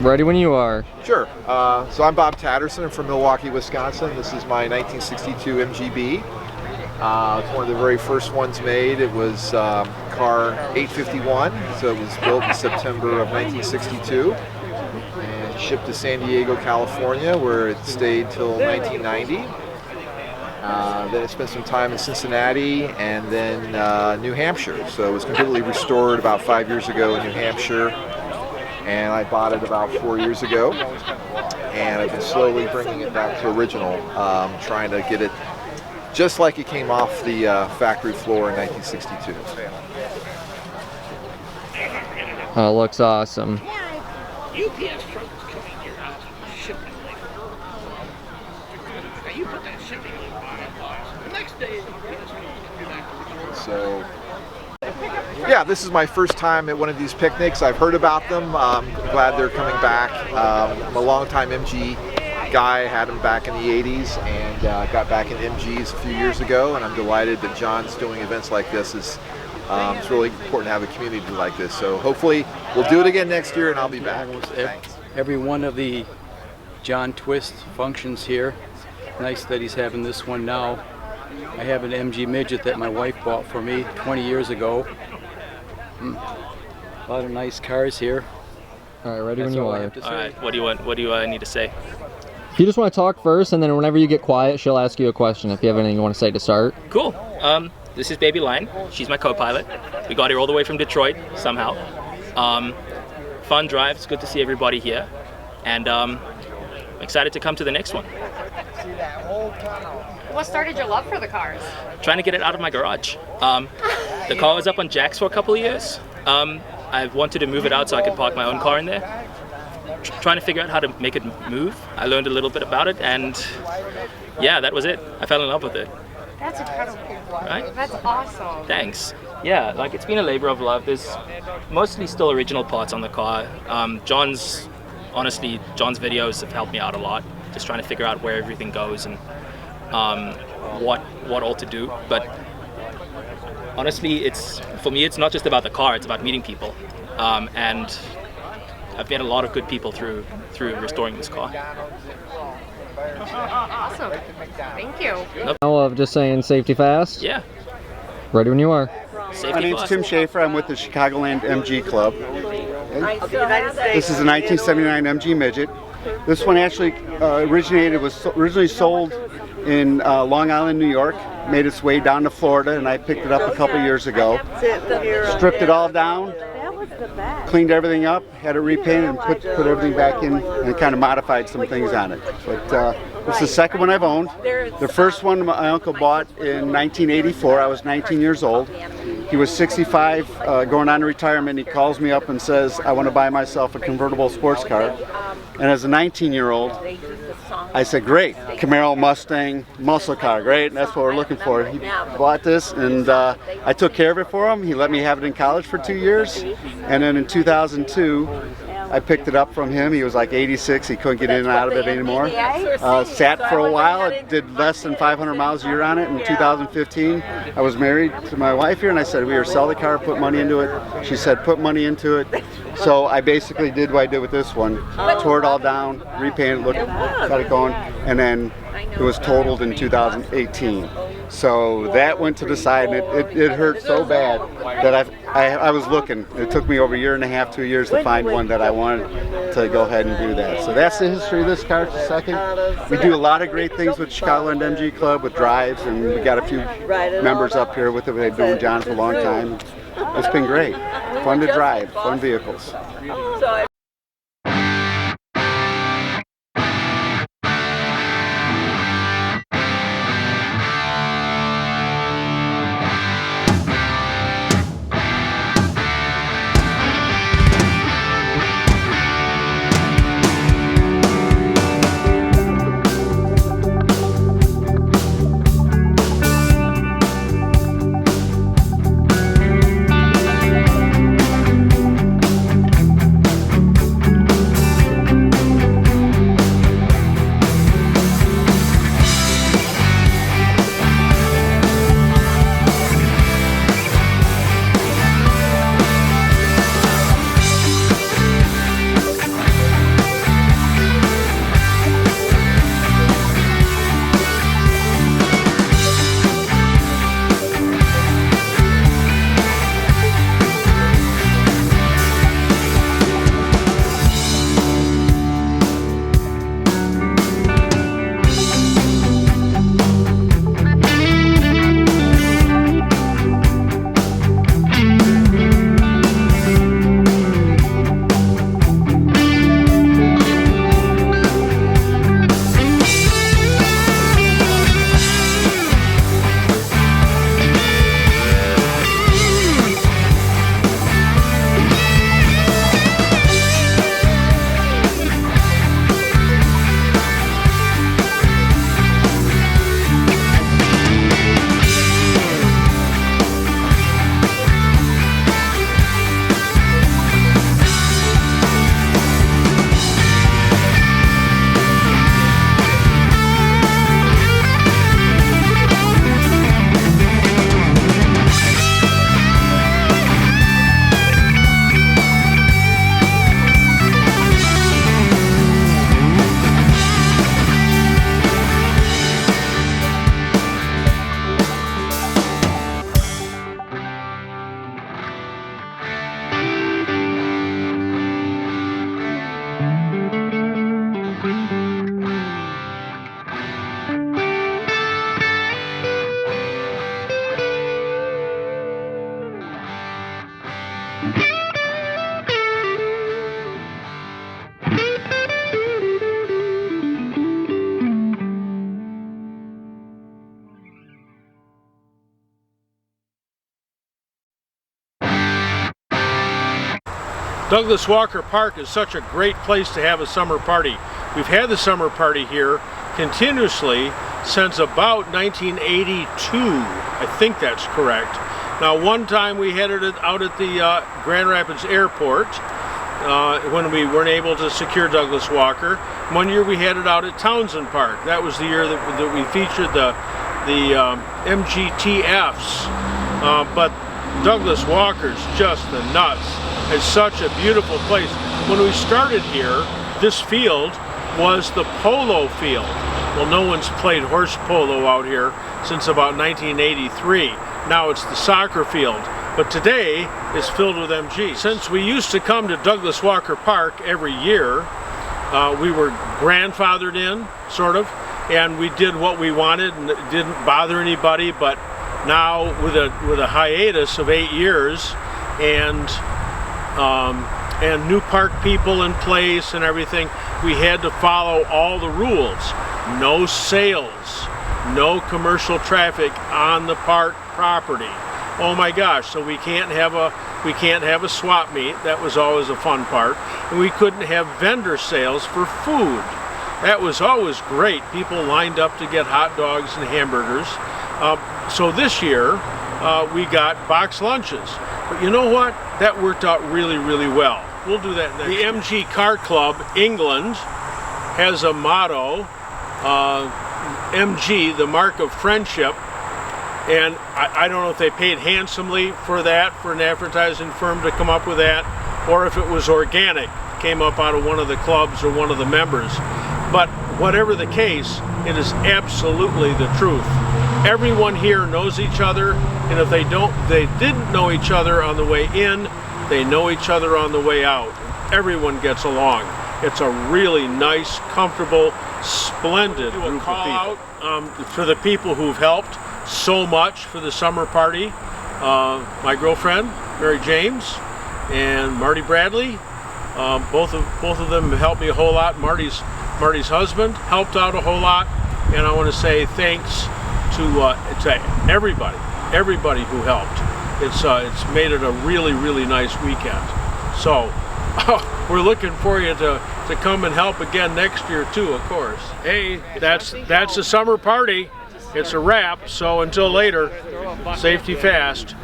Ready when you are. Sure. So I'm Bob Tatterson. I'm from Milwaukee, Wisconsin. This is my 1962 MGB. It's one of the very first ones made. It was car 851, so it was built in September of 1962 and shipped to San Diego, California, where it stayed till 1990. Then it spent some time in Cincinnati and then New Hampshire. So it was completely restored about 5 years ago in New Hampshire, and I bought it about 4 years ago. And I've been slowly bringing it back to original, trying to get it just like it came off the factory floor in 1962. Oh, it looks awesome. UPS truck is coming to your house with shipping label. Now you put that shipping label on that box. The next day, UPS will come back to the store. So, yeah, this is my first time at one of these picnics. I've heard about them. I'm glad they're coming back. I'm a longtime MG guy. I had them back in the 80s and got back in MGs a few years ago, and I'm delighted that John's doing events like this. It's really important to have a community like this. So hopefully we'll do it again next year and I'll be back. Thanks. Every one of the John Twist functions here. Nice that he's having this one now. I have an MG Midget that my wife bought for me 20 years ago. A lot of nice cars here. All right, ready That's when you all I are. have to say. All right, what do I need to say? If you just want to talk first, and then whenever you get quiet, she'll ask you a question if you have anything you want to say to start. Cool. This is Baby Lion. She's my co-pilot. We got here all the way from Detroit somehow. Fun drive. It's good to see everybody here, and I'm excited to come to the next one. What started your love for the cars? Trying to get it out of my garage. The car was up on jacks for a couple of years. I wanted to move it out so I could park my own car in there. Trying to figure out how to make it move. I learned a little bit about it, and yeah, that was it. I fell in love with it. That's incredible. Right? That's awesome. Thanks. Yeah, like it's been a labor of love. There's mostly still original parts on the car. John's videos have helped me out a lot. Just trying to figure out where everything goes and what all to do. But honestly, for me, it's not just about the car. It's about meeting people, and I've met a lot of good people through restoring this car. Awesome. Thank you. Now of just saying safety fast. Yeah. Ready when you are. Safety My name's fast. Tim Schaefer. I'm with the Chicagoland MG Club. This is a 1979 MG Midget. This one actually was originally sold in Long Island, New York, made its way down to Florida, and I picked it up a couple years ago. Stripped it all down, cleaned everything up, had it repainted, and put everything back in, and kind of modified some things on it. But it's the second one I've owned. The first one my uncle bought in 1984. I was 19 years old. He was 65, going on to retirement. He calls me up and says, I want to buy myself a convertible sports car. And as a 19-year-old, I said, great, Camaro, Mustang, muscle car, great, and that's what we're looking for. He bought this, and I took care of it for him. He let me have it in college for 2 years, and then in 2002, I picked it up from him. He was like 86, he couldn't get in and out of it anymore. Sat for a while, it did less than 500 miles a year on it. In 2015, I was married to my wife here, and I said, we either sell the car, put money into it. She said, put money into it. So I basically did what I did with this one. Tore it all down, repainted, got it going, and then it was totaled in 2018. So that went to the side, and it hurt so bad that I was looking. It took me over a year and a half, 2 years to find one that I wanted to go ahead and do that. So that's the history of this car. It's the second. We do a lot of great things with Chicagoland MG Club with drives, and we got a few members up here with it. They've known John for a long time. It's been great. Fun to drive, fun vehicles. Douglas Walker Park is such a great place to have a summer party. We've had the summer party here continuously since about 1982. I think that's correct. Now, one time we had it out at the Grand Rapids Airport when we weren't able to secure Douglas Walker. One year we had it out at Townsend Park. That was the year that we featured the MGTFs. But Douglas Walker's just the nuts. It's such a beautiful place. When we started here, this field was the polo field. Well, no one's played horse polo out here since about 1983. Now it's the soccer field. But today it's filled with MG. Since we used to come to Douglas Walker Park every year, we were grandfathered in, sort of, and we did what we wanted and it didn't bother anybody. But now with a hiatus of 8 years and new park people in place and everything, we had to follow all the rules. No sales, no commercial traffic on the park property. Oh my gosh, so we can't have a swap meet. That was always a fun part. And we couldn't have vendor sales for food. That was always great. People lined up to get hot dogs and hamburgers. So this year we got box lunches. But you know what? That worked out really, really well. We'll do that next year. The MG Car Club England has a motto, MG, the mark of friendship. And I don't know if they paid handsomely for that, for an advertising firm to come up with that, or if it was organic, came up out of one of the clubs or one of the members. But whatever the case, it is absolutely the truth. Everyone here knows each other, and if they didn't know each other on the way in, they know each other on the way out. Everyone gets along. It's a really nice, comfortable, splendid group of people. For the people who've helped so much for the summer party. My girlfriend, Mary James, and Marty Bradley. Both of them helped me a whole lot. Marty's husband helped out a whole lot, and I want to say thanks to everybody who helped. It's made it a really, really nice weekend. So we're looking for you to come and help again next year too, of course. Hey, that's the summer party. It's a wrap, so until later, safety fast.